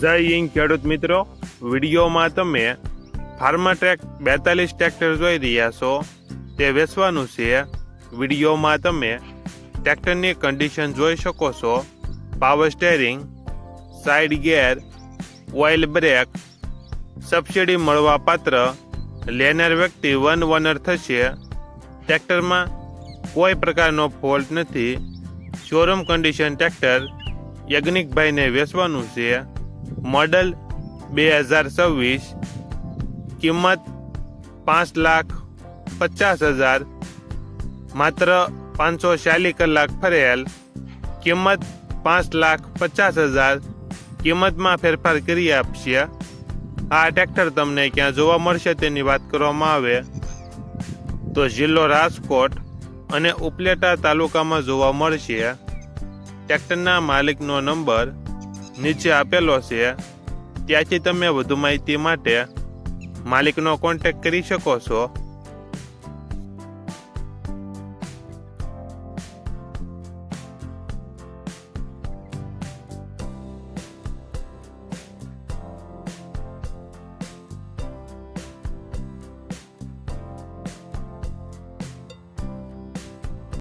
જય હિન્દ ખેડૂત મિત્રો, વિડીયોમાં તમે ફાર્માટ્રેક 42 ટ્રેક્ટર જોઈ રહ્યા છો. તે વેચવાનું છે. વિડીયોમાં તમે ટ્રેક્ટરની કન્ડિશન જોઈ શકો છો. પાવર સ્ટેરિંગ, સાઇડ ગેર, ઓઇલ બ્રેક, સબસિડી મળવા પાત્ર, લેનાર વ્યક્તિ વન ઓનર થશે. ટ્રેક્ટરમાં કોઈ પ્રકારનો ફોલ્ટ નથી. શોરૂમ કન્ડિશન ટ્રેક્ટર યજ્ઞિકભાઈને વેચવાનું છે. મોડલ 2026, કિંમત 5,50,000, માત્ર 540 કલાક ફરેલ, કિંમત 5,50,000. કિંમતમાં ફેરફાર કરી આપશે. આ ટ્રેક્ટર તમને ક્યાં જોવા મળશે તેની વાત કરવામાં આવે તો જિલ્લો રાજકોટ અને ઉપલેટા તાલુકામાં જોવા મળશે. ટ્રેક્ટરના માલિકનો નંબર નીચે આપેલો છે. ત્યાંથી તમે વધુ માહિતી માટે માલિકનો કોન્ટેક્ટ કરી શકો છો.